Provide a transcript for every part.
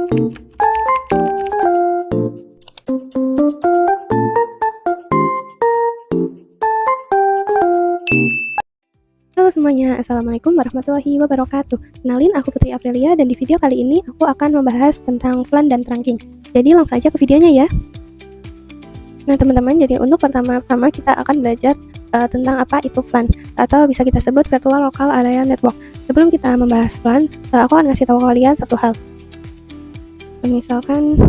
Halo semuanya, Assalamualaikum warahmatullahi wabarakatuh. Kenalin, aku Putri Aprilia dan di video kali ini aku akan membahas tentang FLAN dan trunking. Jadi langsung aja ke videonya ya. Nah teman-teman, jadi untuk pertama-tama kita akan belajar tentang apa itu FLAN atau bisa kita sebut Virtual Local Area Network. Sebelum kita membahas FLAN, aku akan ngasih tahu kalian satu hal. Misalkan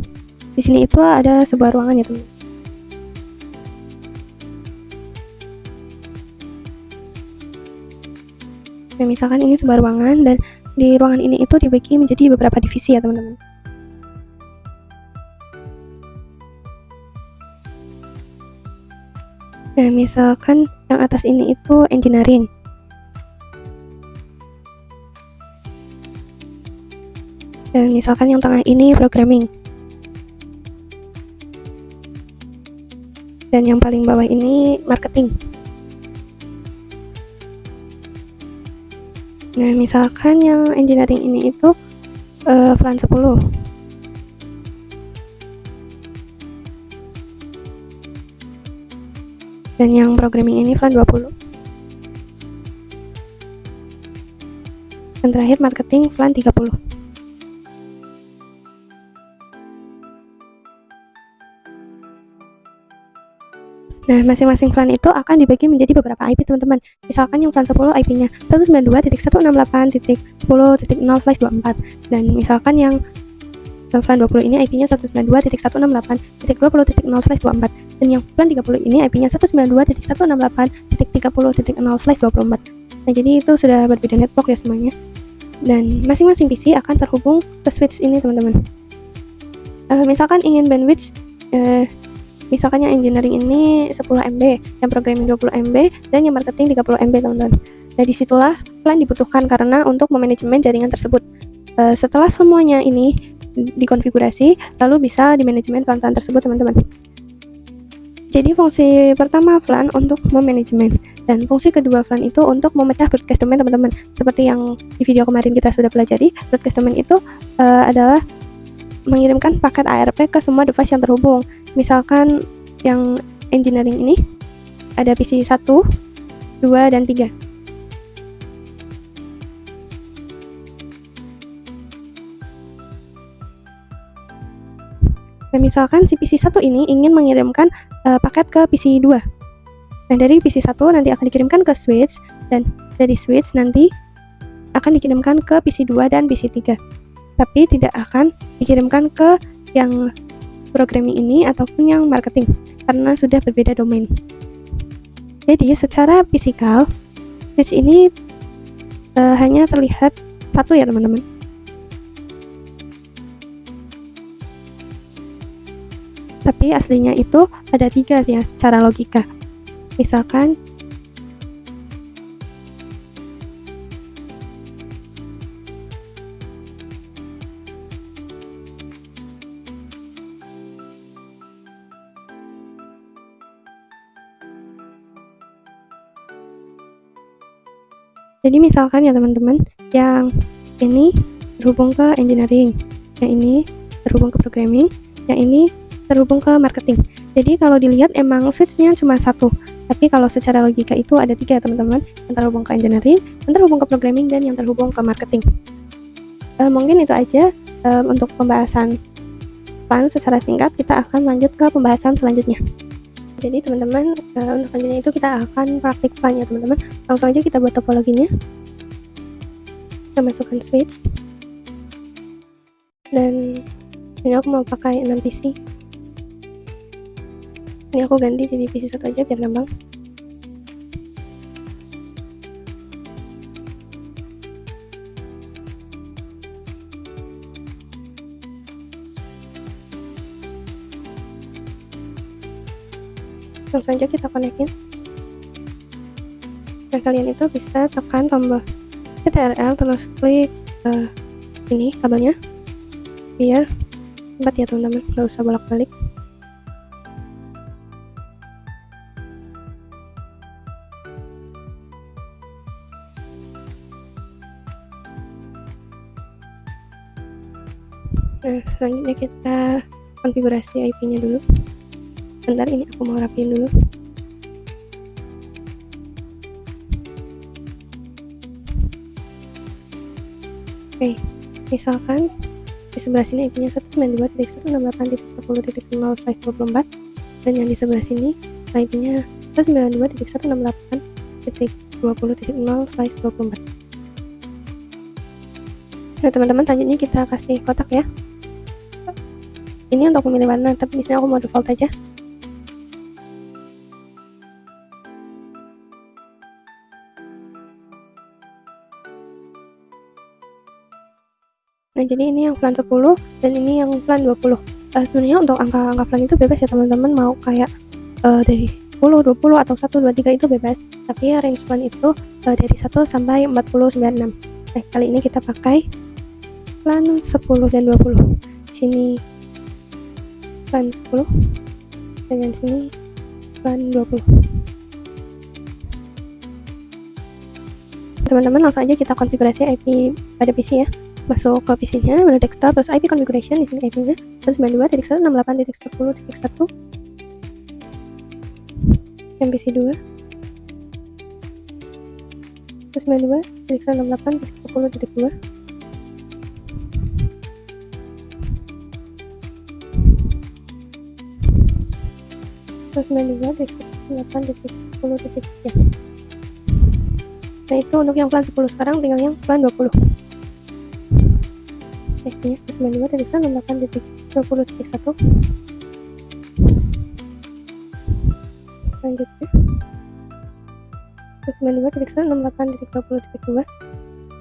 di sini itu ada sebuah ruangan ya teman. Nah, misalkan ini sebuah ruangan dan di ruangan ini itu dibagi menjadi beberapa divisi ya teman-teman. Nah, misalkan yang atas ini itu engineering. Dan misalkan yang tengah ini programming. Dan yang paling bawah ini marketing. Nah, misalkan yang engineering ini itu FLAN 10. Dan yang programming ini FLAN 20. Dan terakhir marketing FLAN 30. Nah, masing-masing FLAN itu akan dibagi menjadi beberapa IP teman-teman. Misalkan yang FLAN 10 IP-nya 192.168.0/24 dan misalkan yang FLAN 20 ini IP-nya 192.168.20.0/24 dan yang FLAN 30 ini IP-nya 192.168.30.0/24. Nah, jadi itu sudah berbeda network ya semuanya. Dan masing-masing PC akan terhubung ke switch ini teman-teman. Misalkan ingin bandwidth misalkan yang engineering ini 10 MB, yang programming 20 MB, dan yang marketing 30 MB teman-teman. Nah, disitulah FLAN dibutuhkan karena untuk memanajemen jaringan tersebut. Setelah semuanya ini dikonfigurasi, lalu bisa dimanajemen FLAN-FLAN tersebut teman-teman. Jadi fungsi pertama FLAN untuk memanajemen, dan fungsi kedua FLAN itu untuk memecah broadcast domain teman-teman. Seperti yang di video kemarin kita sudah pelajari, broadcast domain itu adalah mengirimkan paket ARP ke semua device yang terhubung. Misalkan yang engineering ini ada PC 1, 2, dan 3. Nah, misalkan si PC 1 ini ingin mengirimkan paket ke PC 2. Nah, dari PC 1 nanti akan dikirimkan ke switch, dan dari switch nanti akan dikirimkan ke PC 2 dan PC 3. Tapi tidak akan dikirimkan ke yang programming ini ataupun yang marketing karena sudah berbeda domain. Jadi secara fisikal switch ini hanya terlihat satu ya teman-teman. Tapi aslinya itu ada 3 sih ya secara logika. Misalkan jadi misalkan ya teman-teman, yang ini terhubung ke engineering, yang ini terhubung ke programming, yang ini terhubung ke marketing. Jadi kalau dilihat emang switchnya cuma satu, tapi kalau secara logika itu ada 3 teman-teman, yang terhubung ke engineering, yang terhubung ke programming, dan yang terhubung ke marketing. Mungkin itu aja untuk pembahasan FLAN secara singkat. Kita akan lanjut ke pembahasan selanjutnya. Jadi teman-teman, untuk selanjutnya itu kita akan praktik FLAN ya teman-teman. Langsung aja kita buat topologinya. Kita masukkan switch. Dan ini aku mau pakai 6 PC. Ini aku ganti jadi PC 1 aja biar gampang. Langsung saja kita konekin. Nah, kalian itu bisa tekan tombol CTRL terus klik ini kabelnya biar cepat ya teman-teman, nggak usah bolak-balik. Nah, Selanjutnya kita konfigurasi IP-nya dulu. Bentar, ini aku mau rapiin dulu. Oke, misalkan di sebelah sini IP-nya 192.168.10.0/24 dan yang di sebelah sini IP-nya 192.168.20.0/24. Nah teman-teman, selanjutnya kita kasih kotak ya. Ini untuk memilih warna, tapi di sini aku mau default aja. Nah jadi ini yang plan 10 dan ini yang plan 20. Sebenarnya untuk angka-angka plan itu bebas ya teman-teman, mau kayak dari 10, 20 atau 1, 2, 3 itu bebas. Tapi range plan itu dari 1 sampai 40, 96. Nah kali ini kita pakai plan 10 dan 20. Di sini plan 10 dan yang sini plan 20. Teman-teman langsung aja kita konfigurasi IP pada PC ya. Masuk ke PC-nya, menu desktop, terus IP configuration. Di sini IP-nya 192.168.10.1. Yang PC 2 192.168.10.2. Terus 92.168.10.3. Nah itu untuk yang plan 10. Sekarang tinggal yang plan 20. IP-nya 192.168.20.1. Selanjutnya 192.168.20.2.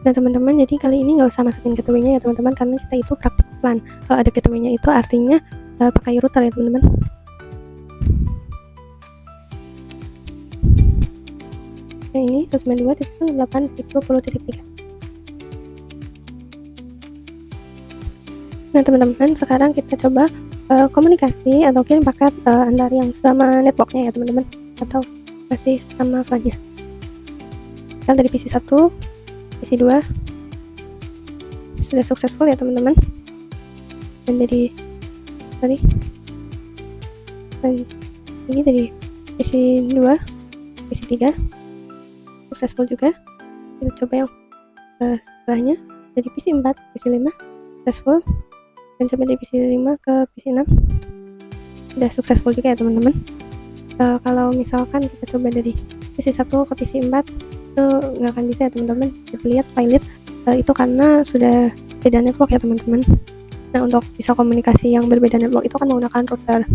Nah teman-teman, jadi kali ini nggak usah masukin gateway-nya ya teman-teman, karena kita itu praktik plan. Kalau ada gateway-nya itu artinya pakai router ya teman-teman. Nah ini 192.168.20.3. Nah teman-teman, sekarang kita coba komunikasi atau kirim paket antar yang sama networknya ya teman-teman, atau masih sama flannya. Misal dari PC 1, PC 2 sudah successful ya teman-teman, dan dari ini dari PC 2, PC 3 successful juga. Kita coba yang sebelahnya dari PC 4, PC 5 successful, dan coba dari PC 5 ke PC 6 udah successful juga ya teman-teman. Kalau misalkan kita coba dari PC 1 ke PC 4 itu nggak akan bisa ya teman-teman. Kita lihat pilot itu karena sudah beda network ya teman-teman. Nah untuk bisa komunikasi yang berbeda network itu kan menggunakan router.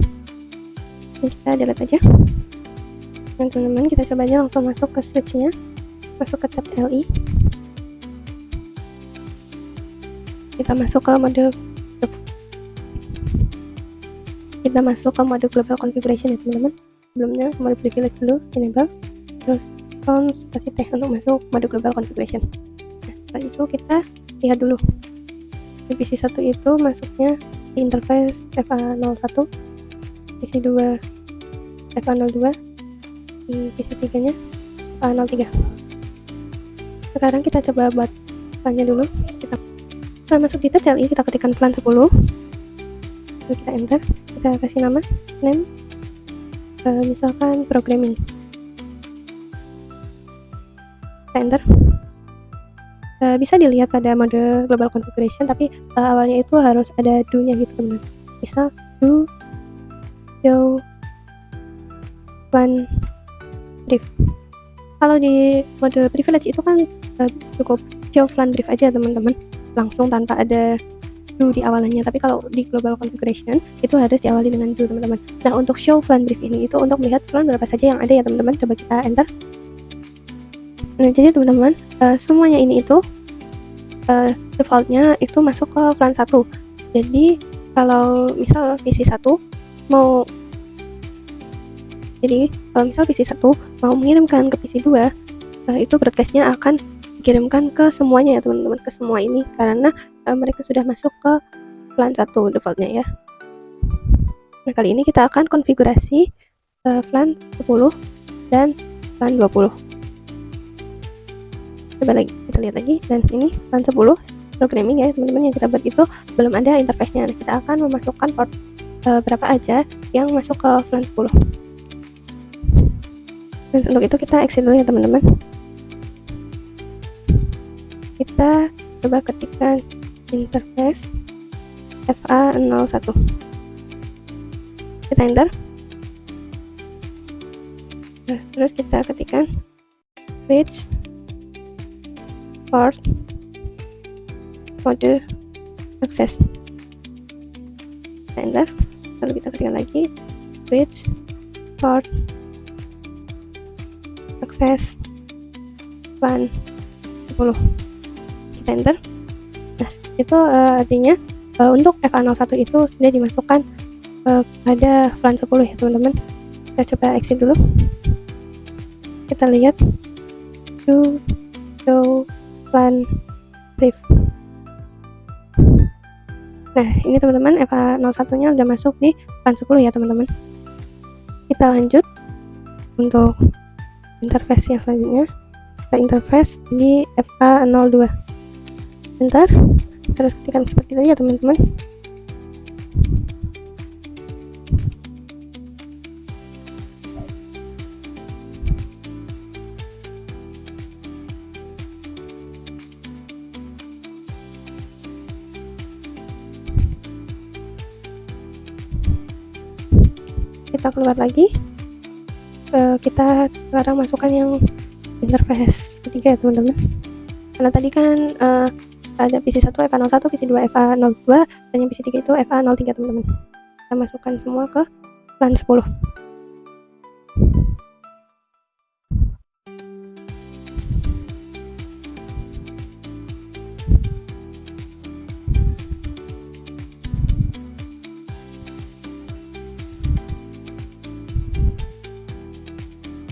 Ini kita delete aja. Nah teman-teman, kita coba aja langsung masuk ke switch-nya, masuk ke tab LI, kita masuk ke mode global configuration ya teman-teman. Sebelumnya mode privilege dulu, enable, terus kasih teh untuk masuk mode global configuration. Nah, setelah itu kita lihat dulu di PC 1 itu masuknya di interface FA01, PC 2 FA02, di PC 3 nya FA03. Sekarang kita coba buat plannya dulu. Setelah masuk di tab CLI, kita ketikkan plan 10, lalu kita enter, kita kasih nama, name, misalkan programming, kita enter. Bisa dilihat pada mode global configuration, tapi awalnya itu harus ada do-nya gitu teman-teman. Misal do show plan brief. Kalau di mode privilege itu kan cukup show plan brief aja teman-teman, langsung tanpa ada do di awalannya. Tapi kalau di global configuration itu harus diawali dengan do teman-teman. Nah untuk show plan brief ini itu untuk melihat plan berapa saja yang ada ya teman-teman. Coba kita enter. Nah jadi teman-teman, semuanya ini itu defaultnya itu masuk ke plan 1. Jadi kalau misal PC 1 mau mengirimkan ke PC 2, itu broadcastnya akan dikirimkan ke semuanya ya teman-teman, ke semua ini, karena mereka sudah masuk ke plan 1 defaultnya ya. Nah kali ini kita akan konfigurasi plan 10 dan plan 20. Coba lagi, kita lihat lagi, dan ini plan 10 programming ya teman-teman, yang kita buat itu belum ada interface-nya. Nah, kita akan memasukkan port berapa aja yang masuk ke VLAN 10. Dan untuk itu kita exit dulu ya teman-teman. Kita coba ketikkan interface FA01. Kita enter. Nah, terus kita ketikkan switch port mode access. Kita enter. Lalu kita ketikkan lagi switch port access VLAN 10. Kita enter. Nah, itu artinya untuk FA01 itu sudah dimasukkan pada VLAN 10 ya teman-teman. Kita coba exit dulu. Kita lihat show VLAN brief. Nah, ini teman-teman, FA01 nya udah masuk di VLAN 10 ya teman-teman. Kita lanjut untuk interface yang selanjutnya. Kita interface di FA02. Enter. Terus ketikkan seperti tadi ya teman-teman. Kita keluar lagi. Kita sekarang masukkan yang interface ketiga ya teman-teman. Karena tadi kan ada PC1 FA01, PC2 FA02, dan yang PC3 itu FA03 teman-teman. Kita masukkan semua ke VLAN 10.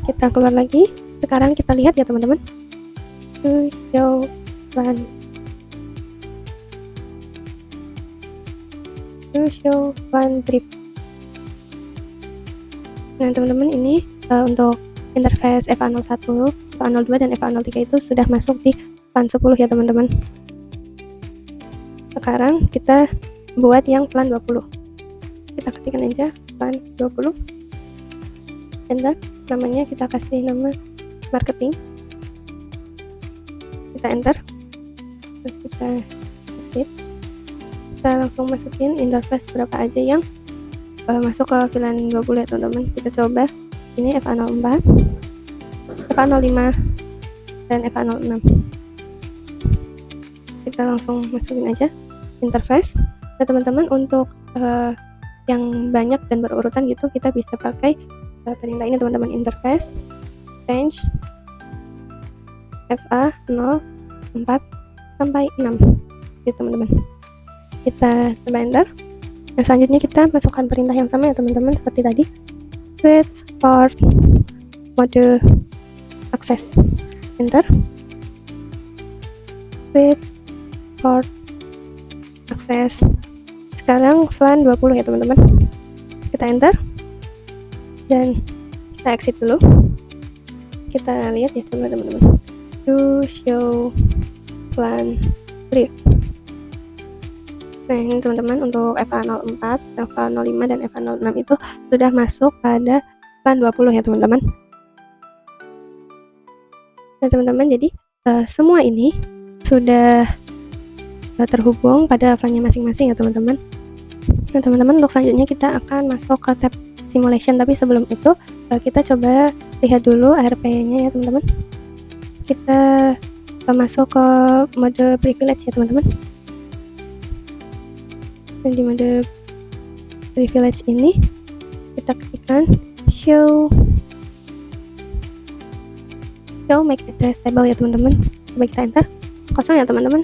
Kita keluar lagi. Sekarang kita lihat ya teman-teman, show VLAN brief. Nah teman-teman, ini untuk interface FA01, FA02 dan FA03 itu sudah masuk di VLAN 10 ya teman-teman. Sekarang kita buat yang VLAN 20. Kita ketikkan aja VLAN 20. Enter. Namanya kita kasih nama marketing. Kita enter. Terus kita exit. Kita langsung masukin interface berapa aja yang masuk ke VLAN 20 ya teman-teman. Kita coba ini FA04, FA05 dan FA06. Kita langsung masukin aja interface. Nah teman-teman, untuk yang banyak dan berurutan gitu, kita bisa pakai perintah ini teman-teman, interface range FA04 sampai 6 gitu teman-teman. Kita coba enter. Nah, selanjutnya kita masukkan perintah yang sama ya teman-teman, seperti tadi, switch port mode access. Enter. Switch port access. Sekarang VLAN 20 ya teman-teman. Kita enter dan kita exit dulu. Kita lihat ya teman-teman, to show VLAN brief. Nah ini teman-teman, untuk FA04, FA05 dan FA06 itu sudah masuk pada VLAN 20 ya teman-teman. Nah teman-teman, jadi semua ini sudah terhubung pada VLAN-nya masing-masing ya teman-teman. Nah teman-teman, untuk selanjutnya kita akan masuk ke tab simulation, tapi sebelum itu kita coba lihat dulu ARP-nya ya teman-teman. Kita masuk ke mode privilege ya teman-teman. Dan di mode privilege ini kita ketikkan show make address table ya teman-teman. Coba kita enter. Kosong ya teman-teman.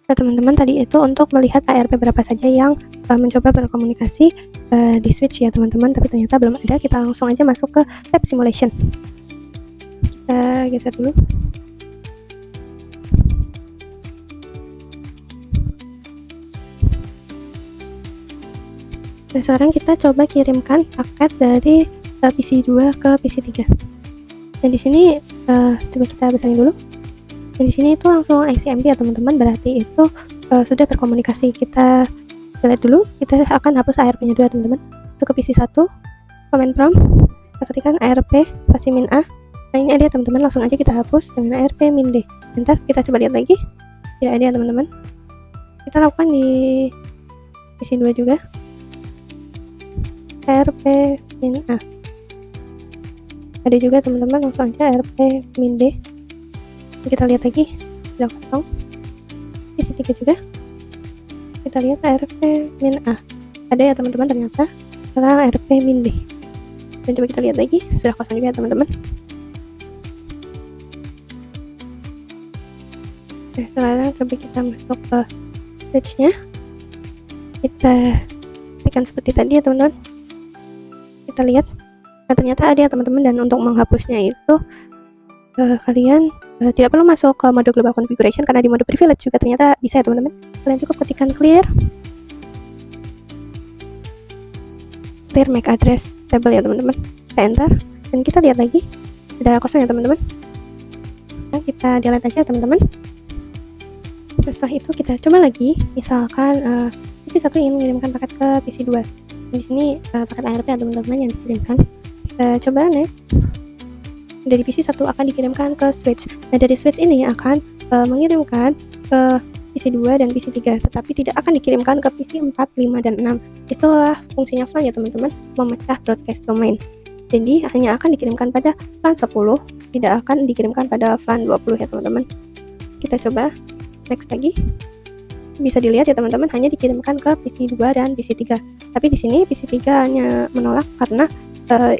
Nah teman-teman, tadi itu untuk melihat ARP berapa saja yang mencoba berkomunikasi di switch ya teman-teman, tapi ternyata belum ada. Kita langsung aja masuk ke tab simulation. Kita geser dulu. Nah sekarang kita coba kirimkan paket dari PC2 ke PC3. Dan di sini coba kita besarin dulu. Dan di sini itu langsung XCMP ya teman-teman, berarti itu sudah berkomunikasi. Kita lihat dulu, kita akan hapus ARP-nya dulu ya teman-teman. Untuk ke PC 1, command prompt, kita ketikkan ARP spasi min A. Nah ini ada ya teman-teman, langsung aja kita hapus dengan ARP min D. Bentar, kita coba lihat lagi. Tidak ada ya teman-teman. Kita lakukan di PC 2 juga. ARP min A. Ada juga teman-teman, langsung aja ARP min D. Kita lihat lagi, sudah kosong. PC 3 juga. Kita lihat ARP min A. Ada ya teman-teman ternyata. Sekarang ARP min D. Dan coba kita lihat lagi, sudah kosong juga ya teman-teman. Oke, sekarang coba kita masuk ke switch-nya. Kita tekan seperti tadi ya teman-teman. Kita lihat. Nah ternyata ada ya teman-teman, dan untuk menghapusnya itu kalian tidak perlu masuk ke mode global configuration, karena di mode privilege juga ternyata bisa ya teman-teman. Kalian cukup ketikkan clear MAC address table ya teman-teman. Kita enter dan kita lihat lagi sudah kosong ya teman-teman. Nah, kita delete aja teman-teman. Setelah itu kita coba lagi, misalkan PC 1 ingin mengirimkan paket ke PC 2. Di sini paket ARP ya teman-teman yang dikirimkan. Kita coba next. Dari PC 1 akan dikirimkan ke switch. Nah dari switch ini akan mengirimkan ke PC 2 dan PC 3, tetapi tidak akan dikirimkan ke PC 4, 5, dan 6. Itulah fungsinya FLAN ya teman-teman, memecah broadcast domain. Jadi hanya akan dikirimkan pada FLAN 10, tidak akan dikirimkan pada FLAN 20 ya teman-teman. Kita coba next lagi. Bisa dilihat ya teman-teman, hanya dikirimkan ke PC 2 dan PC 3. Tapi di sini PC 3 hanya menolak karena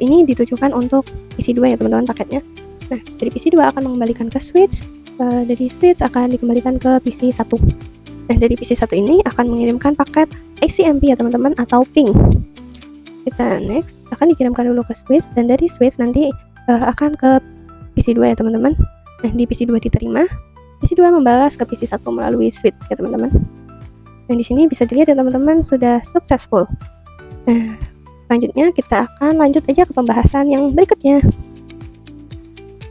ini ditujukan untuk PC 2 ya teman-teman paketnya. Nah, dari PC 2 akan mengembalikan ke switch, dari switch akan dikembalikan ke PC 1. Nah, dari PC 1 ini akan mengirimkan paket XCMP ya teman-teman, atau ping. Kita next, akan dikirimkan dulu ke switch, dan dari switch nanti akan ke PC 2 ya teman-teman. Nah, di PC 2 diterima, PC 2 membalas ke PC 1 melalui switch ya teman-teman. Dan di sini bisa dilihat ya teman-teman, sudah successful. Nah, selanjutnya kita akan lanjut aja ke pembahasan yang berikutnya.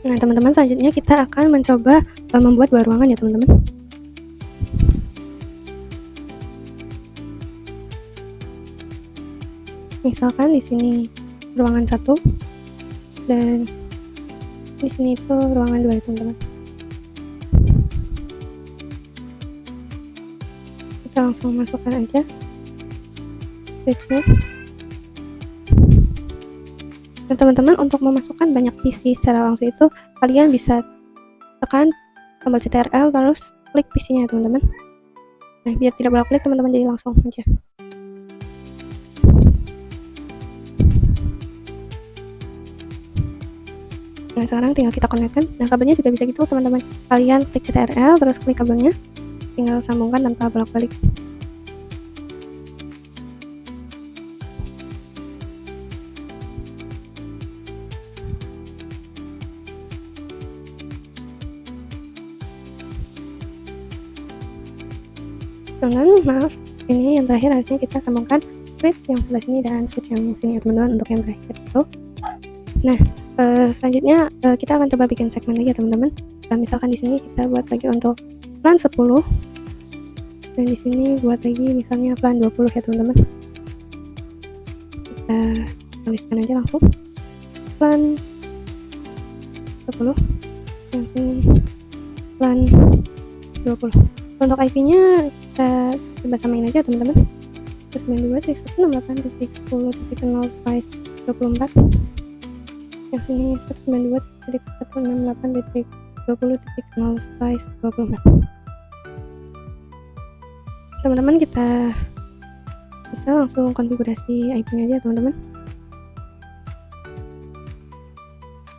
Nah teman-teman, selanjutnya kita akan mencoba membuat dua ruangan ya teman-teman. Misalkan di sini ruangan 1 dan di sini itu ruangan 2 ya teman-teman. Kita langsung masukkan aja switch-nya. Nah teman-teman, untuk memasukkan banyak PC secara langsung itu kalian bisa tekan tombol CTRL terus klik PC-nya ya teman-teman. Nah biar tidak bolak-balik teman-teman, jadi langsung aja. Nah sekarang tinggal kita connect-kan. Nah kabelnya juga bisa gitu teman-teman, kalian klik CTRL terus klik kabelnya, tinggal sambungkan tanpa bolak-balik. Teman-teman, maaf, ini yang terakhir harusnya kita sambungkan switch yang sebelah sini dan switch yang sini ya teman-teman, untuk yang terakhir itu. Nah selanjutnya kita akan coba bikin segmen lagi ya teman-teman. Misalkan di sini kita buat lagi untuk FLAN 10, dan di sini buat lagi misalnya FLAN 20 ya teman-teman. Kita tuliskan aja langsung FLAN 10, dan sini FLAN 20. Untuk IP-nya kita coba samain aja teman-teman. 192.168.10.0/24. Yang sini 192.168.20.0/24. Teman-teman, kita bisa langsung konfigurasi IP-nya aja teman-teman.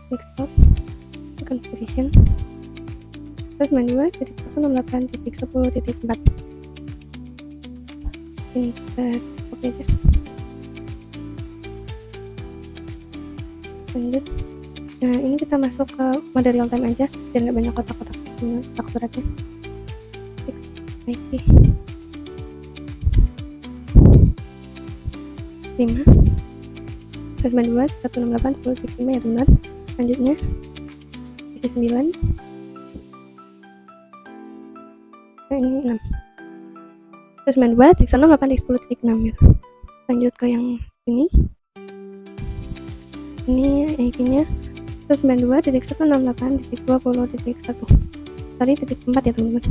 Desktop configuration 192.168.10.4. Ini kita copy aja. Lanjut. Nah ini kita masuk ke mode real time aja biar nggak banyak kotak-kotak suratnya. IP 5 192.168.10.5 ya teman-teman. Selanjutnya IP 9 ini 6. Terus 92.6.8.10.6 gitu. Lanjut ke yang ini IP-nya 92.168.20.1 tadi titik 4 ya teman-teman.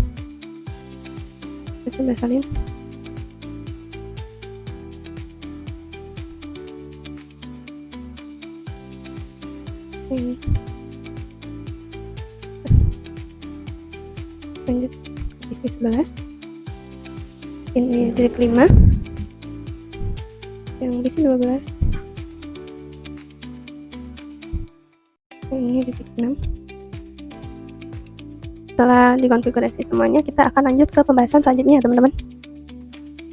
Kita udah salin. Ini lanjut ke isi 11, ini titik 5, yang isi 12, ini titik 6. Setelah dikonfigurasi semuanya, kita akan lanjut ke pembahasan selanjutnya ya teman-teman.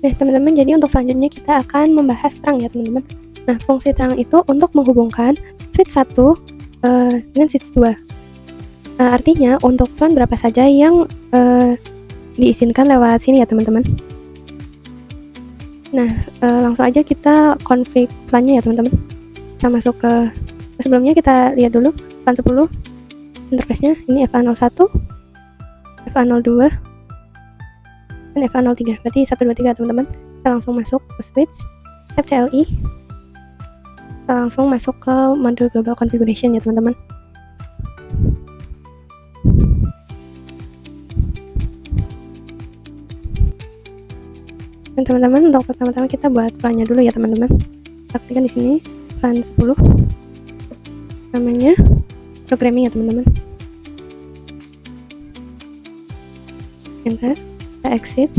Nah teman-teman, jadi untuk selanjutnya kita akan membahas terang ya teman-teman. Nah fungsi terang itu untuk menghubungkan switch 1 dengan switch 2. Artinya untuk VLAN berapa saja yang diizinkan lewat sini ya teman-teman. Nah langsung aja kita config VLAN-nya ya teman-teman. Kita masuk ke, sebelumnya kita lihat dulu VLAN 10 interface-nya. Ini FA01, FA02, dan FA03. Berarti 1, 2, 3 teman-teman. Kita langsung masuk ke switch FCLI. Kita langsung masuk ke mode global configuration ya teman-teman. Dan teman-teman, untuk pertama-tama kita buat VLAN-nya dulu ya teman-teman. Praktikan di sini VLAN 10. Namanya programming ya teman-teman. Enter, kita exit.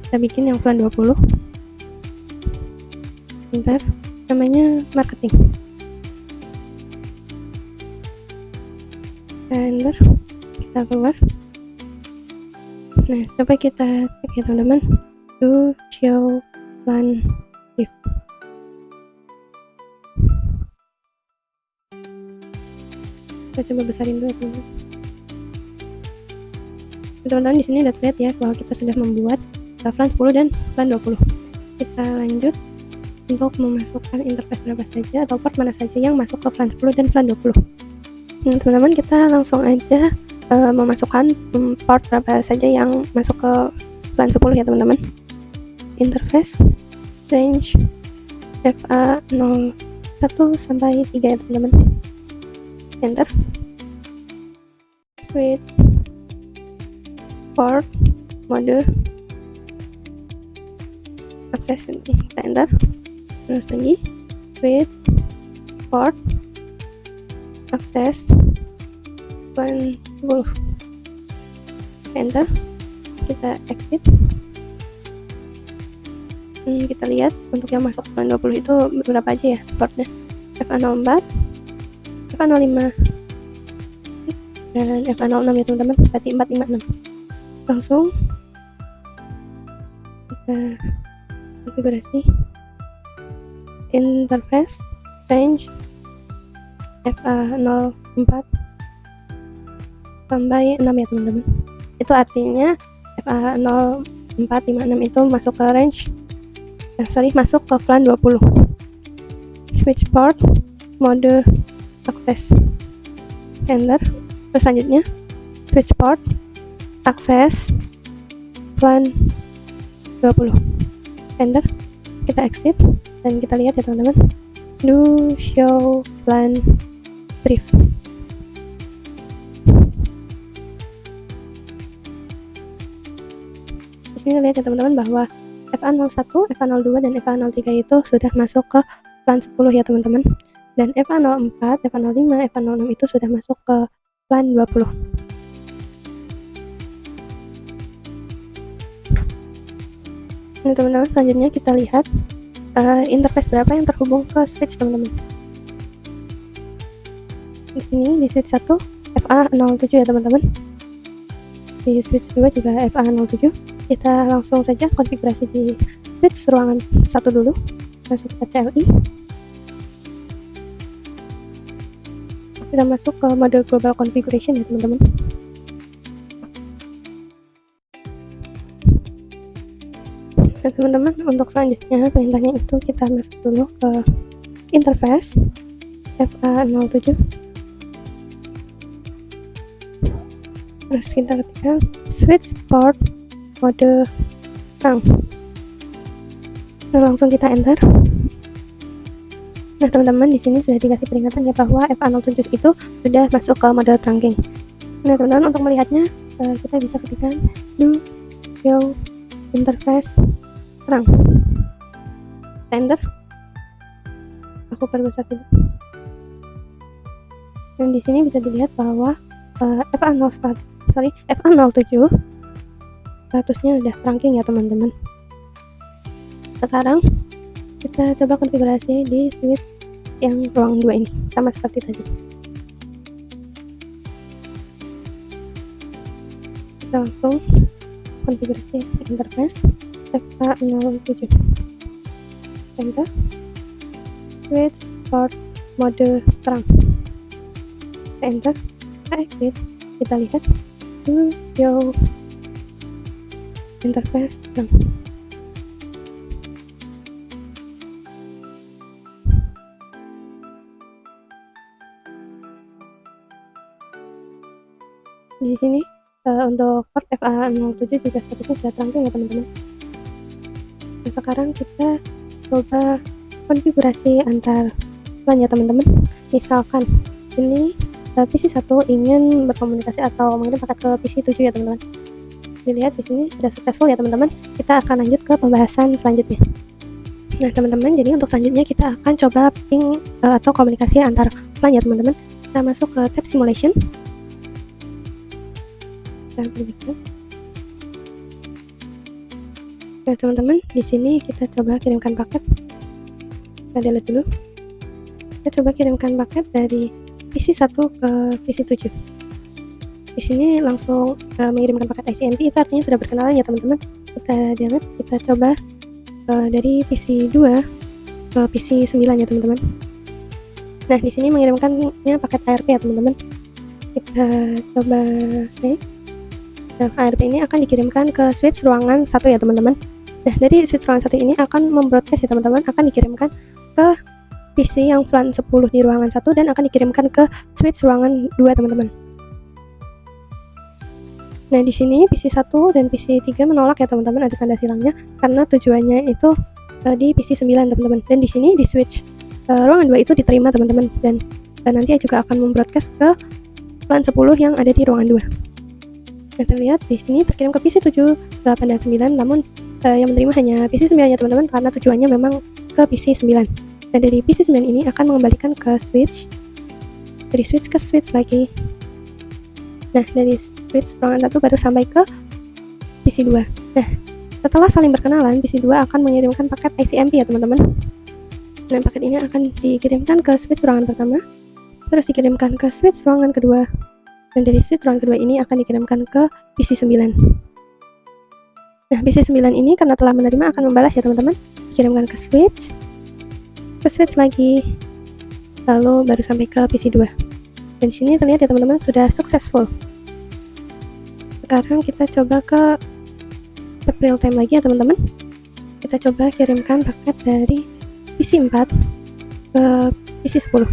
Kita bikin yang VLAN 20. Enter, namanya marketing. Enter, kita keluar. Nah, coba kita cek ya teman-teman. Do show VLAN brief. Kita coba besarin dulu teman-teman. Teman-teman di sini udah terlihat ya bahwa kita sudah membuat VLAN 10 dan VLAN 20. Kita lanjut untuk memasukkan interface berapa saja atau port mana saja yang masuk ke VLAN 10 dan VLAN 20. Nah, teman-teman, kita langsung aja memasukkan port berapa saja yang masuk ke VLAN 10 ya teman-teman. Interface range FA01 sampai 3 ya teman-teman. Enter, switch port mode akses, kita enter. Terus lagi switch port akses VLAN 10, enter. Kita exit. Kita lihat untuk yang masuk VLAN 20 itu berapa aja ya portnya. FA04, FA05, dan FA06 ya teman-teman. Berarti 456. Langsung kita konfigurasi interface range FA04 sampai 6 ya teman-teman. Itu artinya FA0456 itu masuk ke range masuk ke VLAN 20. Switch port mode akses, enter. Terus selanjutnya switch port akses VLAN 20, enter. Kita exit dan kita lihat ya teman-teman. Do show VLAN brief. Di sini lihat ya teman-teman bahwa FA01, FA02, dan FA03 itu sudah masuk ke VLAN 10 ya teman-teman. Dan FA04, FA05, FA06 itu sudah masuk ke VLAN 20. Nah teman-teman, selanjutnya kita lihat interface berapa yang terhubung ke switch teman-teman. Di sini di switch 1 FA07 ya teman-teman. Di switch 2 juga FA07. Kita langsung saja konfigurasi di switch ruangan 1 dulu. Masuk ke CLI. Kita masuk ke mode global configuration ya teman-teman. Nah teman-teman, untuk selanjutnya perintahnya itu kita masuk dulu ke interface FA07. Terus kita ketikkan switch port mode terang. Nah, langsung kita enter. Nah, teman-teman, di sini sudah dikasih peringatan ya bahwa FA07 itu sudah masuk ke mode trunking. Nah, teman-teman, untuk melihatnya kita bisa ketikkan do show interface terang. Kita enter. Aku perbesar dulu. Dan di sini bisa dilihat bahwa FA07 statusnya udah trunking ya, teman-teman. Sekarang kita coba konfigurasi di switch yang ruang 2 ini, sama seperti tadi. Kita langsung konfigurasi interface FA07. Enter. Switch port mode terang. Enter. Kita exit. Kita lihat show interface terang. Di sini untuk port FA07 juga statusnya sudah trunking ya, teman-teman. Nah, sekarang kita coba konfigurasi antar LAN ya, teman-teman. Misalkan ini PC 1 ingin berkomunikasi atau mengirim paket ke PC 7 ya, teman-teman. Dilihat di sini sudah successful ya, teman-teman. Kita akan lanjut ke pembahasan selanjutnya. Nah, teman-teman, jadi untuk selanjutnya kita akan coba ping atau komunikasi antar LAN ya, teman-teman. Kita masuk ke tab simulation. Nah, teman-teman, di sini kita coba kirimkan paket. Kita delete dulu. Kita coba kirimkan paket dari PC 1 ke PC 7. Di sini langsung mengirimkan paket ICMP, itu artinya sudah berkenalan ya, teman-teman. Kita delete, kita coba dari PC 2 ke PC 9 ya, teman-teman. Nah, di sini mengirimkannya paket ARP ya, teman-teman. Kita coba Nah, ARP ini akan dikirimkan ke switch ruangan 1 ya, teman-teman. Nah, dari switch ruangan 1 ini akan membroadcast ya, teman-teman, akan dikirimkan ke PC yang VLAN 10 di ruangan 1 dan akan dikirimkan ke switch ruangan 2, teman-teman. Nah, di sini PC 1 dan PC 3 menolak ya, teman-teman, ada tanda silangnya karena tujuannya itu di PC 9, teman-teman. Dan di sini di switch ruangan 2 itu diterima, teman-teman, dan nanti juga akan membroadcast ke VLAN 10 yang ada di ruangan 2. Nah, terlihat di sini terkirim ke PC 7, 8, dan 9, namun yang menerima hanya PC 9 ya, teman-teman, karena tujuannya memang ke PC 9. Dan dari PC 9 ini akan mengembalikan ke switch, dari switch ke switch lagi. Nah, dari switch ruangan 1 baru sampai ke PC 2. Nah, setelah saling berkenalan, PC 2 akan mengirimkan paket ICMP ya, teman-teman. Nah, paket ini akan dikirimkan ke switch ruangan pertama, terus dikirimkan ke switch ruangan kedua, dan dari switch ruangan kedua ini akan dikirimkan ke PC 9. Nah, PC 9 ini karena telah menerima akan membalas ya, teman-teman, dikirimkan ke switch lagi, lalu baru sampai ke PC 2. Dan di sini terlihat ya, teman-teman, sudah successful. Sekarang kita coba ke tab real time lagi ya, teman-teman. Kita coba kirimkan paket dari PC 4 ke PC 10.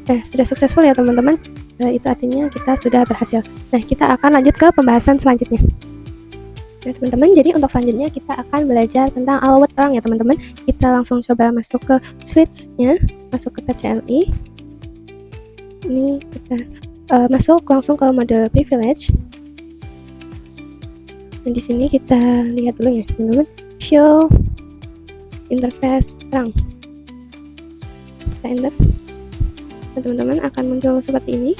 Nah, sudah successful ya, teman-teman. Itu artinya kita sudah berhasil. Nah, kita akan lanjut ke pembahasan selanjutnya. Nah, teman-teman, jadi untuk selanjutnya kita akan belajar tentang alawat terang ya, teman-teman. Kita langsung coba masuk ke switch-nya, masuk ke tab CLI. Ini kita masuk langsung ke mode privilege. Dan di sini kita lihat dulu ya, teman-teman. Show interface terang. Kita enter. Nah, teman-teman, akan muncul seperti ini.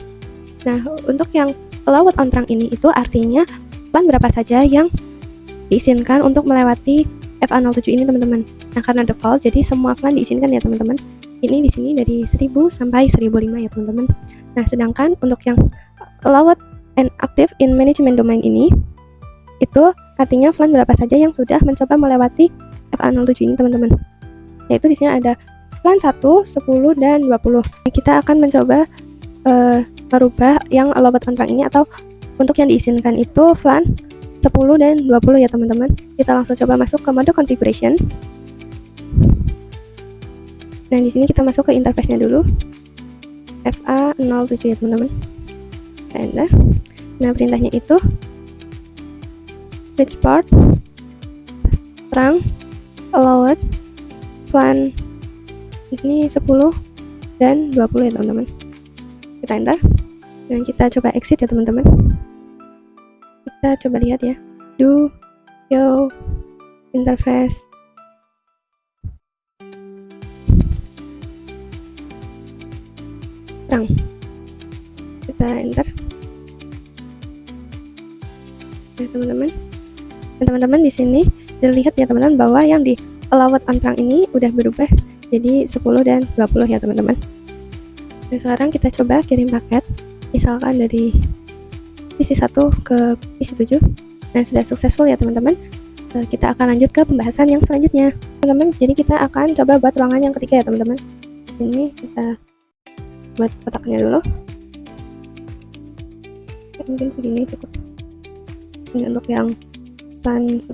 Nah, untuk yang allowed on terang ini itu artinya LAN berapa saja yang diizinkan untuk melewati FA07 ini, teman-teman. Nah, karena default jadi semua LAN diizinkan ya, teman-teman. Ini di sini dari 1000 sampai 1005 ya, teman-teman. Nah, sedangkan untuk yang allowed and active in management domain ini itu artinya LAN berapa saja yang sudah mencoba melewati FA07 ini, teman-teman. Yaitu di sini ada LAN 1, 10, dan 20. Kita akan mencoba merubah yang allowed on terang ini, atau untuk yang diizinkan itu LAN 10 dan 20 ya, teman-teman. Kita langsung coba masuk ke mode configuration. Nah, di sini kita masuk ke interface-nya dulu. FA07 ya, teman-teman. Enter. Nah, perintahnya itu switch port, terang, allowed, plan ini 10 dan 20 ya teman-teman. Kita enter dan kita coba exit ya teman-teman. Kita coba lihat ya, do show interface. Terang. Kita enter ya teman-teman. Dan teman-teman di sini dilihat ya teman-teman bahwa yang di allowed on terang ini udah berubah jadi 10 dan 20 ya teman-teman. Nah, sekarang kita coba kirim paket misalkan dari PC1 ke PC7. Nah, sudah successful ya teman-teman. Kita akan lanjut ke pembahasan yang selanjutnya teman-teman. Jadi kita akan coba buat ruangan yang ketiga ya teman-teman. Di sini kita buat kotaknya dulu. Mungkin segini cukup. Ini untuk yang plan 10,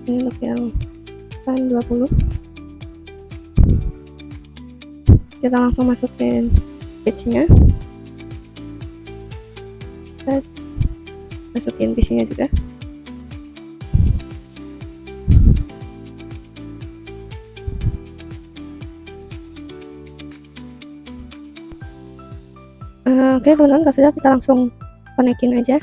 ini untuk yang plan 20. Kita langsung masukin page-nya, kita masukin PC-nya juga. Oke teman-teman, kalau sudah kita langsung konekin aja.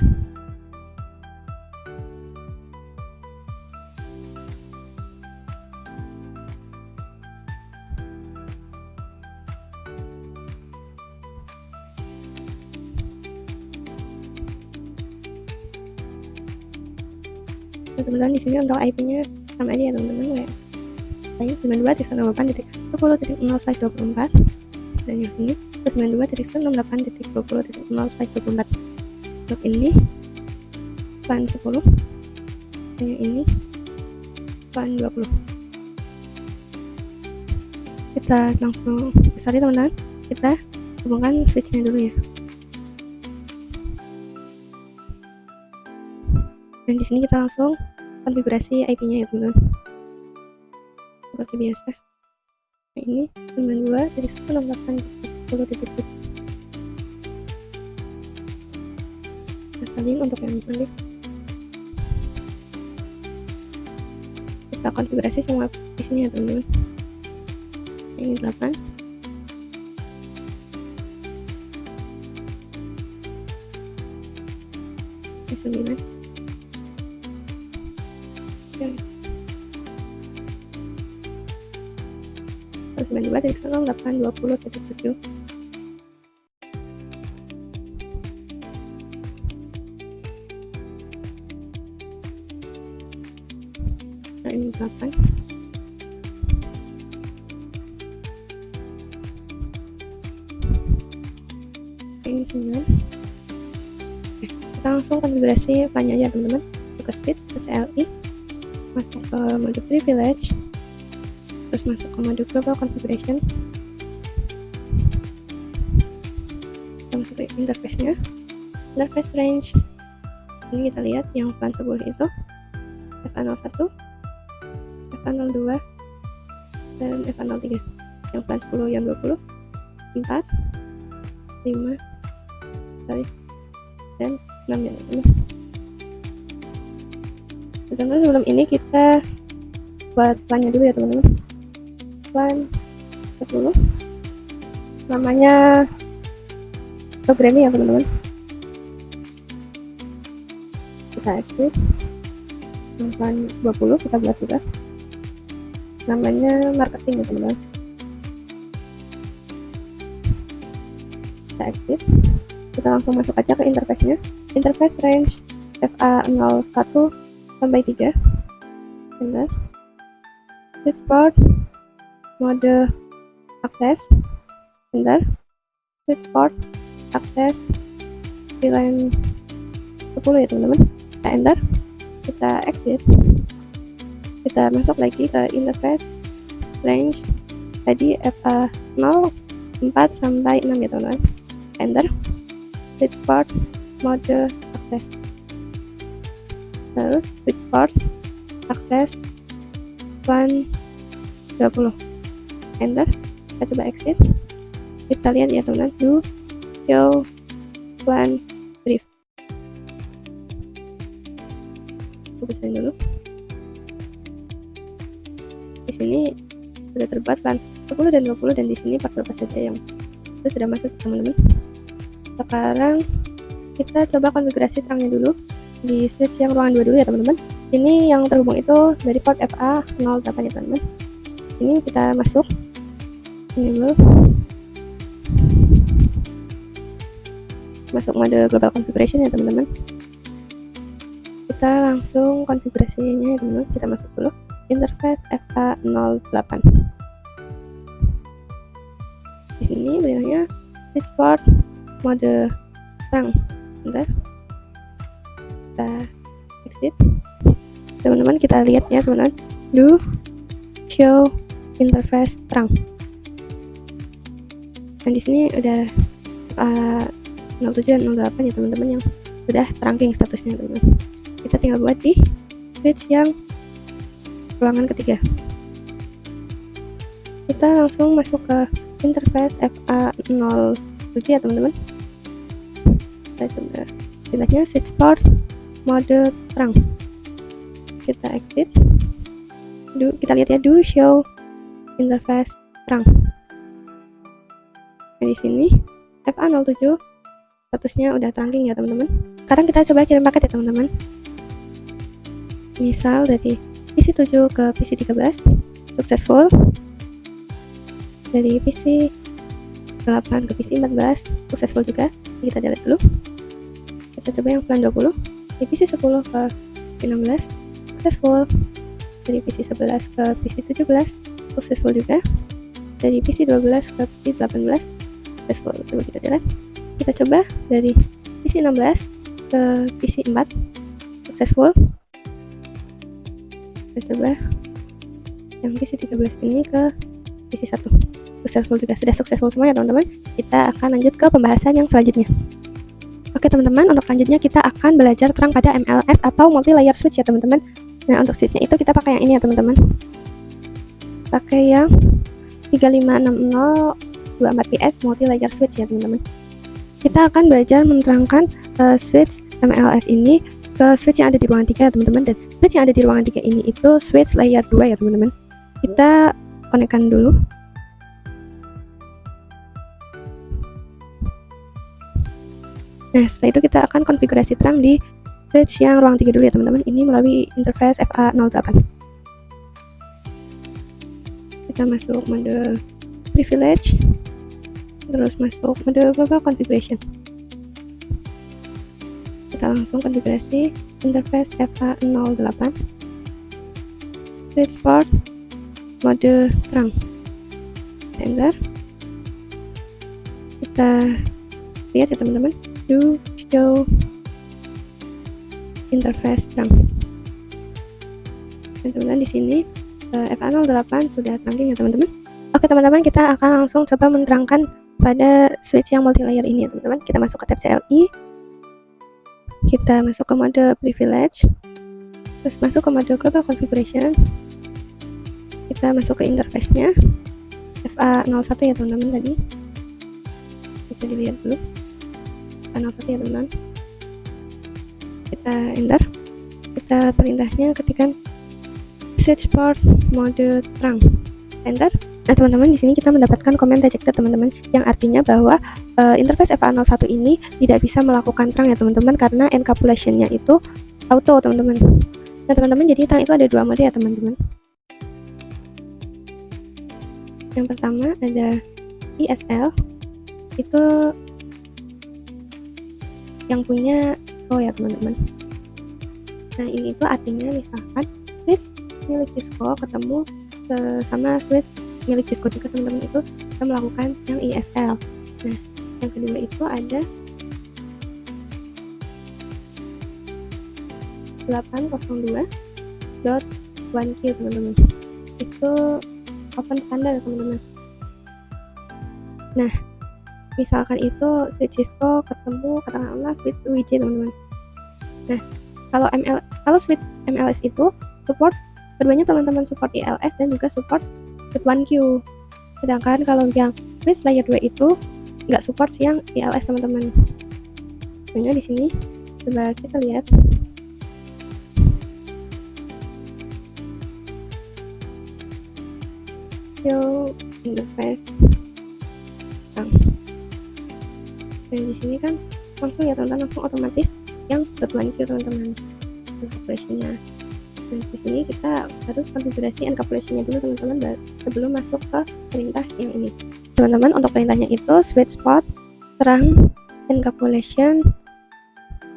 Teman-teman di sini untuk IP-nya sama aja ya teman-teman, kayak 92.168.10.0/24 dan yang ini 92.168.20.0/24. Untuk ini plan 10 dan yang ini plan 20. Kita langsung sorry teman-teman, kita hubungkan switch-nya dulu ya. Dan di sini kita langsung konfigurasi IP-nya ya teman-teman, seperti biasa. Nah, ini 92.168.10.0. Link untuk yang link kita konfigurasi semua di sini ya teman-teman. Ini 8, ini 9, terus 92.168.20.7. Nah, ini 8, ini 9. Kita langsung konfigurasi plannya aja teman-teman. Ke switch, ke CLI, masuk ke mode privilege, terus masuk ke mode global configuration, kita masuk ke interface-nya, interface range. Ini kita lihat yang plan 10 itu FA01, FA02 dan FA03. Yang plan 10 yang 20, 4, 5 dan 6 ya teman-teman. Teman-teman, sebelum ini kita buat plannya dulu ya teman-teman. Plan 10 namanya programming ya teman-teman. Kita exit. Yang plan 20 kita buat juga namanya marketing ya teman-teman. Kita exit. Kita langsung masuk aja ke interface-nya. Interface range FA01 sampai 3. Benar. Switch port, mode akses. Benar. Switch port, akses, VLAN 10 ya teman-teman. Kita enter. Kita exit. Kita masuk lagi ke interface range tadi FA04 sampai 6 ya teman-teman. Enter. Switch port, mode akses, terus switch port, akses, plan 20. Enter. Kita coba exit. Kita lihat ya teman-teman, do show plan brief. Aku bacain dulu. Di sini sudah terbuat plan 10 dan 20, dan di sini part berapa saja yang itu sudah masuk teman-teman. Sekarang kita coba konfigurasi terangnya dulu di switch yang ruangan 2 dulu ya teman-teman. Ini yang terhubung itu dari port FA08 ya teman-teman. Ini kita masuk enable, masuk mode global configuration ya teman-teman. Kita langsung konfigurasinya ya teman-teman. Kita masuk dulu interface FA08. Di sini berikutnya switch port mode terang. Bentar, kita exit teman-teman. Kita lihat ya teman-teman, do show interface terang. Dan di sini udah 07 dan 08 ya teman-teman yang sudah terangking statusnya teman-teman. Kita tinggal buat di switch yang ruangan ketiga. Kita langsung masuk ke interface FA07 ya teman-teman. Kita coba pilihnya switch port mode terang. Kita exit. Kita lihat ya, do show interface terang. Nah, di sini FA07 statusnya udah terangking ya teman-teman. Sekarang kita coba kirim paket ya teman-teman. Misal dari PC 7 ke PC 13 successful, dari PC 8 ke PC 14 successful juga. Kita delete dulu. Kita coba yang plan 20, dari PC 10 ke PC 16 successful, dari PC 11 ke PC 17 successful juga, dari PC 12 ke PC 18 successful. Coba kita delete. Kita coba dari PC 16 ke PC 4 successful. Kita coba yang PC 13 ini ke PC 1 successful juga. Sudah successful semua ya teman-teman. Kita akan lanjut ke pembahasan yang selanjutnya. Oke teman-teman, untuk selanjutnya kita akan belajar terang pada MLS atau multi layer switch ya teman-teman. Nah, untuk switchnya itu kita pakai yang ini ya teman-teman. Pakai yang 356024PS multi layer switch ya teman-teman. Kita akan belajar menerangkan switch MLS ini ke switch yang ada di ruangan 3 ya teman-teman. Dan switch yang ada di ruangan 3 ini itu switch layer 2 ya teman-teman. Kita konekkan dulu. Nah, setelah itu kita akan konfigurasi terang di switch yang ruang 3 dulu ya teman-teman. Ini melalui interface FA08. Kita masuk mode privilege, terus masuk mode global configuration. Kita langsung konfigurasi interface FA08 switch port mode terang. Enter. Kita lihat ya teman-teman, do show interface terang. Dan teman-teman di sini FA08 sudah terangking ya teman-teman. Oke teman-teman, kita akan langsung coba menerangkan pada switch yang multi layer ini ya teman-teman. Kita masuk ke tab CLI, kita masuk ke mode privilege, terus masuk ke mode global configuration. Kita masuk ke interface-nya FA01 ya teman-teman tadi. Bisa dilihat dulu FA01 ya teman-teman. Kita enter. Kita perintahnya ketikkan switch port mode terang. Enter. Nah teman-teman, di sini kita mendapatkan komen rejected teman-teman, yang artinya bahwa interface FA01 ini tidak bisa melakukan terang ya teman-teman, karena encapsulation-nya itu auto teman-teman. Nah teman-teman, jadi terang itu ada dua mode ya teman-teman. Yang pertama ada ESL, itu yang punya ya teman-teman. Nah ini itu artinya misalkan switch milik Cisco ketemu sama switch milik Cisco juga teman-teman, itu kita melakukan yang ESL. Nah yang kedua itu ada 802.1Q teman-teman, itu open standar teman-teman. Nah misalkan itu switch Cisco ketemu katakanlah switch UIC teman-teman. Nah kalau switch MLS itu support keduanya teman-teman, support ILS dan juga support switch 1Q. Sedangkan kalau yang switch layer 2 itu nggak support yang ILS teman-teman. Contohnya di sini, coba kita lihat. Show interface trunk. Dan di sini kan langsung ya teman-teman, langsung otomatis yang .1Q teman-teman calculation-nya. Dan di sini kita harus konfigurasi calculation-nya dulu teman-teman sebelum masuk ke perintah yang ini. Teman-teman, untuk perintahnya itu sweet spot terang calculation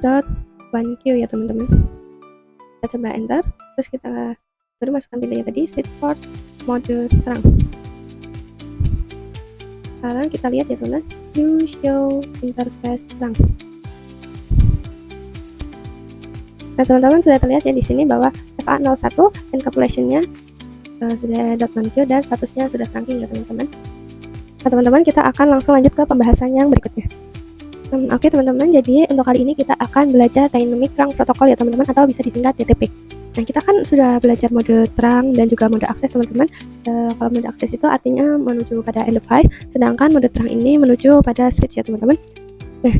.1Q ya teman-teman. Kita coba enter, terus kita baru masukkan perintahnya tadi sweet spot mode terang. Sekarang kita lihat ya teman-teman, new show interface terang. Nah teman-teman, sudah terlihat ya di sini bahwa FA01 calculation-nya sudah .1Q dan statusnya sudah trunking ya teman-teman. Nah teman-teman, kita akan langsung lanjut ke pembahasan yang berikutnya. Oke teman-teman, jadi untuk kali ini kita akan belajar dynamic trunk protocol ya teman-teman, atau bisa disingkat DTP. Nah kita kan sudah belajar mode terang dan juga mode akses teman-teman. Kalau mode akses itu artinya menuju pada end device, sedangkan mode terang ini menuju pada switch ya teman-teman. Nah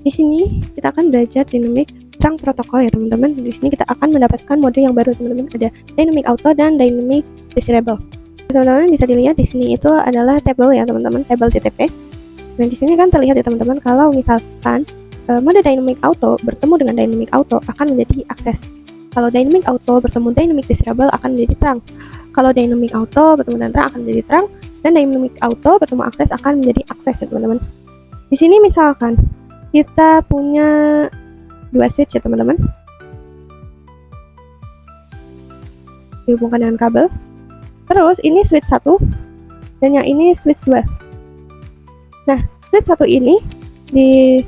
di sini kita akan belajar dynamic trunk protocol ya teman-teman. Di sini kita akan mendapatkan mode yang baru teman-teman, ada dynamic auto dan dynamic desirable. Teman-teman bisa dilihat di sini itu adalah table ya teman-teman, table DTP. Nah di sini kan terlihat ya teman-teman, kalau misalkan mode dynamic auto bertemu dengan dynamic auto akan menjadi akses. Kalau dynamic auto bertemu dynamic desirable akan menjadi terang. Kalau dynamic auto bertemu dengan terang akan menjadi terang, dan dynamic auto bertemu akses akan menjadi akses ya teman-teman. Di sini misalkan kita punya dua switch ya teman-teman, dihubungkan dengan kabel. Terus ini switch 1 dan yang ini switch 2. Nah, switch 1 ini di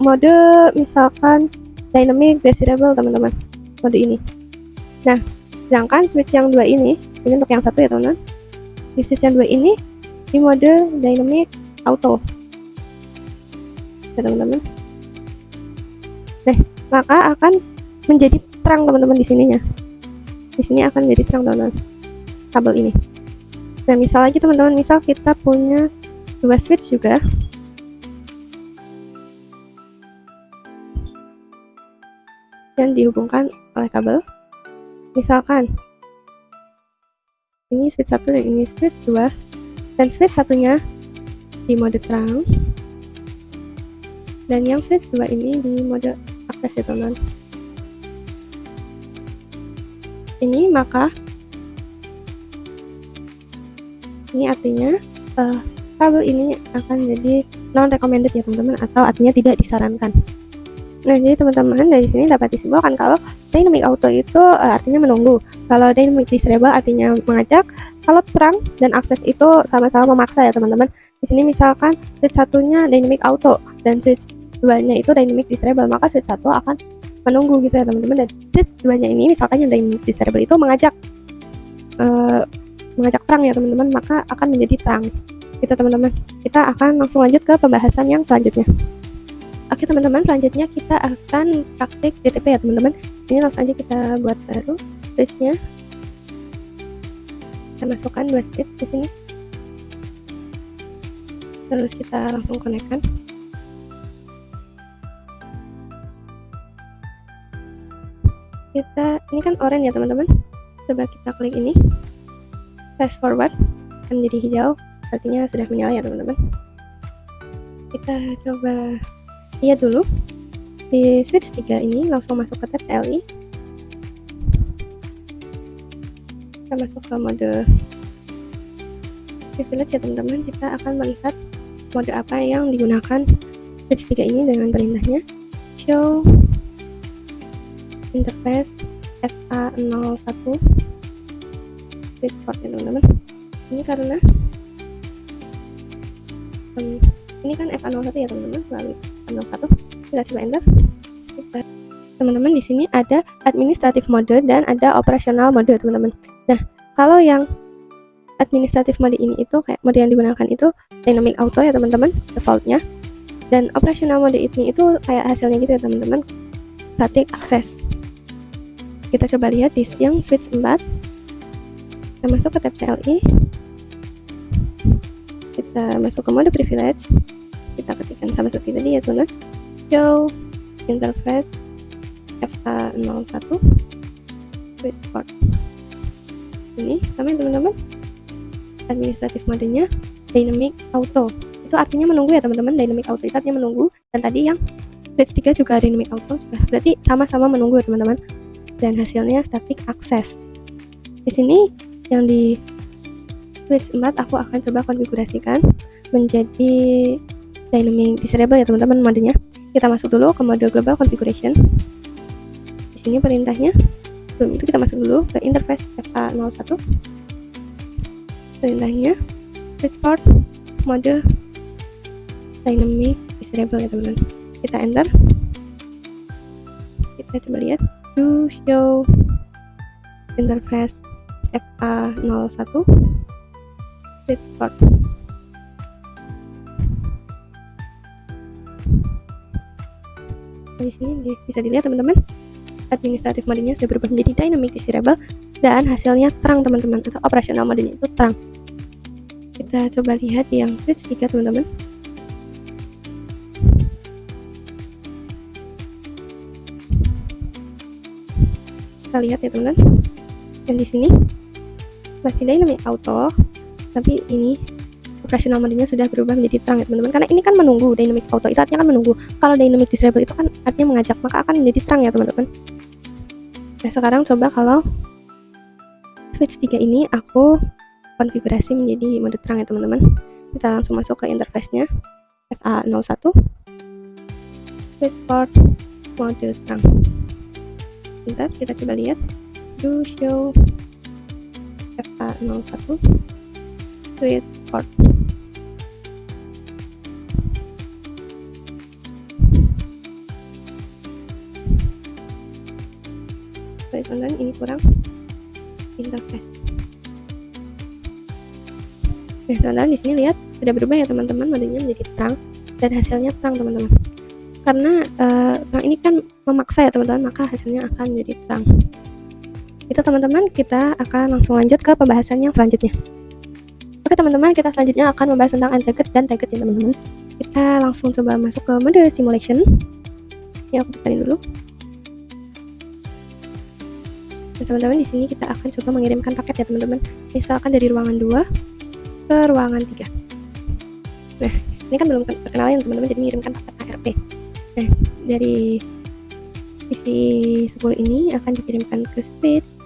mode misalkan dynamic desirable teman-teman, mode ini. Nah, sedangkan switch yang 2 ini untuk yang satu ya teman-teman, di switch yang 2 ini di mode dynamic auto ya teman-teman. Nah, maka akan menjadi terang teman-teman di sininya. Di sini akan menjadi terang teman-teman, kabel ini. Nah, misal lagi teman-teman, misal kita punya dua switch juga. Dan dihubungkan oleh kabel. Misalkan ini switch 1 dan ini switch 2, dan switch satunya di mode terang dan yang switch 2 ini di mode akses ya teman-teman. Ini maka ini artinya kabel ini akan menjadi non recommended ya teman-teman, atau artinya tidak disarankan. Nah, jadi teman-teman dari sini dapat disimpulkan kalau dynamic auto itu artinya menunggu, kalau dynamic desirable artinya mengajak, kalau terang dan akses itu sama-sama memaksa ya teman-teman. Di sini misalkan switch satunya dynamic auto dan switch 2-nya itu dynamic desirable, maka switch 1 akan menunggu gitu ya teman-teman. Dan switch 2-nya ini misalkan yang dynamic desirable itu mengajak terang ya teman-teman, maka akan menjadi terang gitu teman-teman. Kita akan langsung lanjut ke pembahasan yang selanjutnya. Oke teman-teman, selanjutnya kita akan praktik DTP ya teman-teman. Ini langsung aja kita buat baru switch-nya. Kita masukkan dua switch di sini. Terus kita langsung connect-kan. Ini kan orange ya teman-teman. Coba kita klik ini. Fast forward akan menjadi hijau, artinya sudah menyala ya teman-teman. Kita coba lihat dulu di switch 3 ini, langsung masuk ke tab CLI. Kita masuk ke mode privilege ya teman-teman. Kita akan melihat mode apa yang digunakan switch 3 ini dengan perintahnya show interface FA01 switch port ya teman-teman. Ini karena ini kan FA01 ya teman-teman, melalui FA01. Kita coba enter. Teman-teman, di sini ada administratif mode dan ada operasional mode teman-teman. Nah, kalau yang administratif mode ini itu kayak mode yang digunakan itu dynamic auto ya teman-teman, defaultnya. Dan operasional mode ini itu kayak hasilnya gitu ya teman-teman, static access. Kita coba lihat di yang switch 4. Kita masuk ke tab CLI. Kita masuk ke mode privilege. kita ketikkan sama seperti tadi ya teman-teman, show interface FA01 switch port. Ini sama ya teman-teman, administratif modenya dynamic auto, itu artinya menunggu ya teman-teman. Dynamic auto itu artinya menunggu, dan tadi yang switch 3 juga dynamic auto juga, berarti sama-sama menunggu ya teman-teman. Dan hasilnya static access. Di sini yang di switch 4 aku akan coba konfigurasikan menjadi dynamic disable ya teman-teman modenya. Kita masuk dulu ke mode global configuration. Di sini perintahnya, sebelum itu kita masuk dulu ke interface FA01. Perintahnya switch port mode dynamic disable ya teman-teman. Kita enter. Kita coba lihat, do show interface FA01 switch port. Di sini bisa dilihat teman-teman, administratif modenya sudah berubah menjadi dynamic disable dan hasilnya terang teman-teman, atau operasional modenya itu terang. Kita coba lihat yang switch 3 teman-teman. Kita lihat ya teman-teman, dan di sini masih dynamic auto, tapi ini operasional modenya sudah berubah menjadi terang ya teman-teman, karena ini kan menunggu. Dynamic auto itu artinya kan menunggu, kalau dynamic disable itu kan artinya mengajak, maka akan menjadi terang ya teman-teman. Nah sekarang coba kalau switch 3 ini aku konfigurasi menjadi mode terang ya teman-teman. Kita langsung masuk ke interface-nya FA01 switch port mode terang. Bentar, kita coba lihat, do show FA01 switch port. Baik teman-teman, ini kurang interface. Nah teman-teman, di sini lihat sudah berubah ya teman-teman, modenya menjadi terang dan hasilnya terang teman-teman. Karena terang ini kan memaksa ya teman-teman, maka hasilnya akan menjadi terang. Itu teman-teman, kita akan langsung lanjut ke pembahasan yang selanjutnya. Oke teman-teman, kita selanjutnya akan membahas tentang untagged dan tagged ya teman-teman. Kita langsung coba masuk ke mode simulation. Ya, aku besarkan dulu. Nah, teman-teman, di sini kita akan coba mengirimkan paket ya teman-teman. Misalkan dari ruangan 2 ke ruangan 3. Nah, ini kan belum perkenalan teman-teman, jadi mengirimkan paket ARP. Nah, dari PC 10 ini akan dikirimkan ke switch.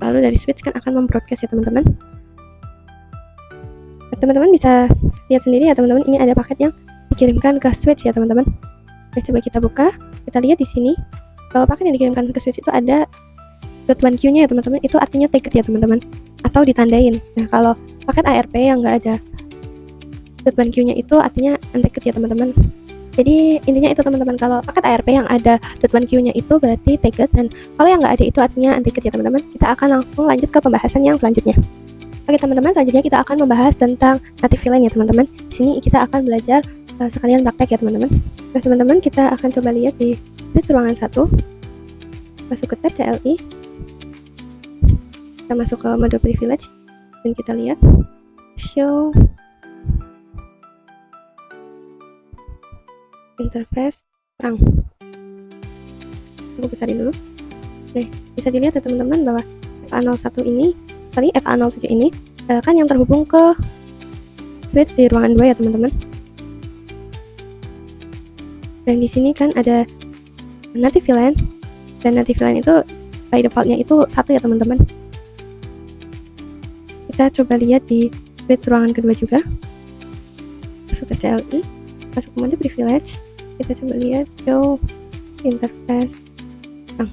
Lalu dari switch kan akan membroadcast ya teman-teman. Teman-teman bisa lihat sendiri ya teman-teman, ini ada paket yang dikirimkan ke switch ya teman-teman. Nah, coba kita buka, kita lihat di sini bahwa paket yang dikirimkan ke switch itu ada .1Q-nya ya teman-teman, itu artinya tagged ya teman-teman, atau ditandain. Nah, kalau paket ARP yang nggak ada .1Q-nya itu artinya untagged ya teman-teman. Jadi intinya itu teman-teman, kalau paket ARP yang ada .1Q-nya itu berarti tagged, dan kalau yang nggak ada itu artinya untagged ya teman-teman. Kita akan langsung lanjut ke pembahasan yang selanjutnya. Oke teman-teman, selanjutnya kita akan membahas tentang native VLAN ya teman-teman. Di sini kita akan belajar sekalian praktek ya teman-teman. Nah teman-teman, kita akan coba lihat di switch ruangan 1, masuk ke tab CLI, kita masuk ke mode privilege, dan kita lihat show interface terang. Aku besarin dulu. Nah, bisa dilihat ya teman-teman bahwa FA01 ini, FA07 ini kan yang terhubung ke switch di ruangan 2 ya teman-teman. Dan di sini kan ada native VLAN, dan native VLAN itu by defaultnya itu 1 ya teman-teman. Kita coba lihat di switch ruangan kedua juga. Masuk ke CLI, masuk ke mode privilege, kita coba lihat show interface terang.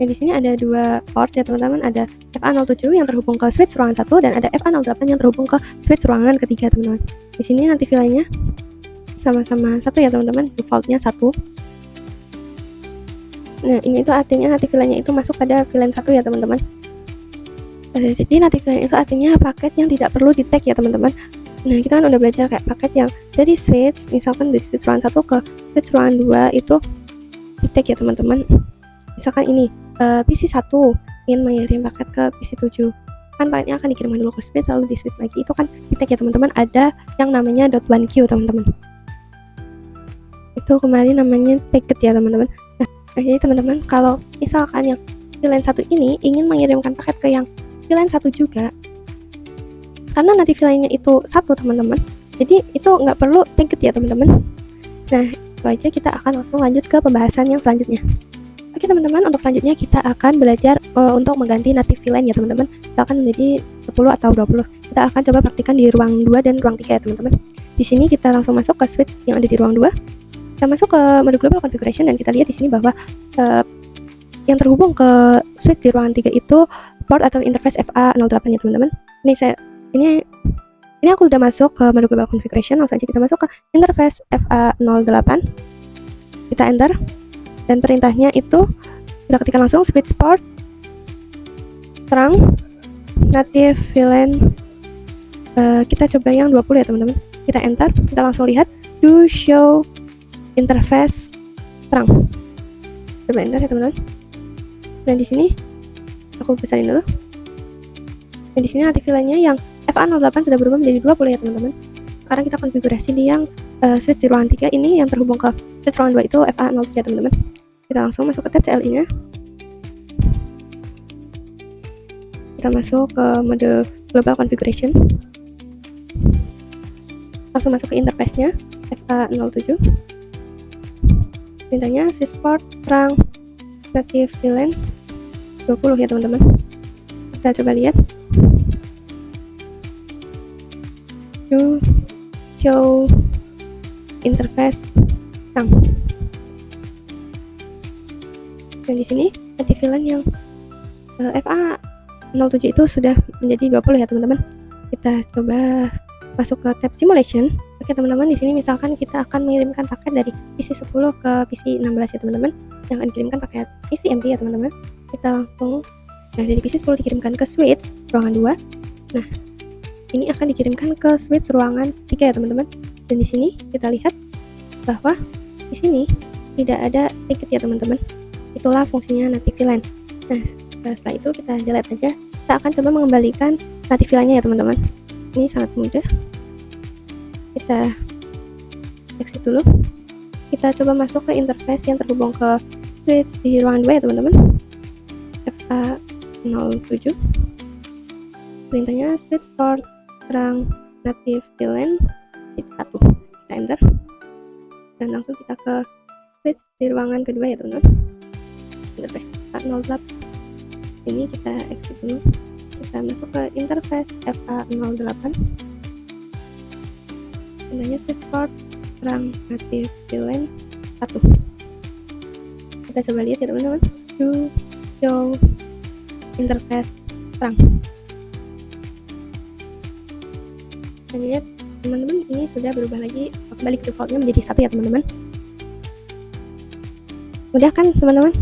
Nah, di sini ada dua port ya teman-teman, ada FA07 yang terhubung ke switch ruangan 1 dan ada FA08 yang terhubung ke switch ruangan ketiga teman-teman. Di sini nanti VLAN-nya sama-sama 1 ya teman-teman, defaultnya 1. Nah, ini itu artinya nanti VLAN-nya itu masuk pada VLAN 1 ya teman-teman. Jadi native VLAN itu artinya paket yang tidak perlu di tag ya teman-teman. Nah, kita kan udah belajar kayak paket yang dari switch, misalkan dari switch ruangan 1 ke switch ruangan 2 itu di tag ya teman-teman. Misalkan ini PC 1 ingin mengirim paket ke PC 7, kan paketnya akan dikirimkan dulu ke switch, lalu di switch lagi. Itu kan di tag ya teman-teman, ada yang namanya .1q teman-teman. Itu kemarin namanya packet ya teman-teman. Nah, jadi teman-teman kalau misalkan yang VLAN 1 ini ingin mengirimkan paket ke yang VLAN 1 juga, karena nanti VLAN-nya itu satu teman-teman, jadi itu nggak perlu packet ya teman-teman. Nah, itu aja, kita akan langsung lanjut ke pembahasan yang selanjutnya. Oke teman-teman, untuk selanjutnya kita akan belajar untuk mengganti native VLAN ya teman-teman. Kita akan menjadi 10 atau 20. Kita akan coba praktikan di ruang 2 dan ruang 3 ya teman-teman. Di sini kita langsung masuk ke switch yang ada di ruang 2. Kita masuk ke mode global configuration dan kita lihat di sini bahwa yang terhubung ke switch di ruangan 3 itu port atau interface FA08 ya teman-teman. Ini aku udah masuk ke mode global configuration, langsung aja kita masuk ke interface FA08. Kita enter. Dan perintahnya itu kita ketikkan langsung switch port terang native VLAN. Kita coba yang 20 ya teman-teman. Kita enter, kita langsung lihat do show interface terang. Coba enter ya teman-teman. Dan di sini aku besarin dulu. Dan di sini native VLAN-nya yang FA08 sudah berubah menjadi 20 ya teman-teman. Sekarang kita konfigurasi di yang switch di ruangan 3 ini yang terhubung ke switch ruangan 2 itu FA03 ya teman-teman. Kita langsung masuk ke tab CLI-nya. Kita masuk ke mode global configuration. Langsung masuk ke interface-nya FA07. Perintahnya switch port terang native VLAN 20 ya teman-teman. Kita coba lihat. To show interface terang. Dan di sini native VLAN yang FA07 itu sudah menjadi 20 ya teman-teman. Kita coba masuk ke tab simulation. Oke teman-teman, di sini misalkan kita akan mengirimkan paket dari PC 10 ke PC 16 ya teman-teman. Yang akan dikirimkan paket PC empty ya teman-teman. Kita langsung, nah dari PC 10 dikirimkan ke switch ruangan 2. Nah, ini akan dikirimkan ke switch ruangan 3 ya teman-teman. Dan di sini kita lihat bahwa di sini tidak ada tiket ya teman-teman. Itulah fungsinya native VLAN. Nah, setelah itu kita delete aja. Kita akan coba mengembalikan native VLAN-nya ya teman-teman. Ini sangat mudah. Kita exit dulu. Kita coba masuk ke interface yang terhubung ke switch di ruangan 2 ya teman-teman. FA07. Perintahnya switch port terang native VLAN 1. Kita enter. Dan langsung kita ke switch di ruangan kedua ya teman-teman. Interface FA08. Ini kita exit dulu. Kita masuk ke interface FA08. Perintahnya switch port terang native VLAN 1. Kita coba lihat ya teman-teman. Do show interface terang. Dan lihat teman-teman, ini sudah berubah lagi, kembali ke defaultnya menjadi 1 ya teman-teman. Mudah kan teman-teman?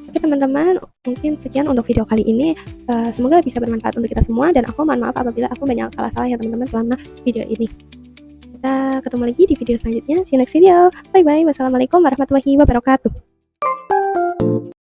Oke teman-teman, mungkin sekian untuk video kali ini. Semoga bisa bermanfaat untuk kita semua, dan aku mohon maaf apabila aku banyak salah-salah ya teman-teman selama video ini. Kita ketemu lagi di video selanjutnya. See you next video. Bye bye. Wassalamualaikum warahmatullahi wabarakatuh.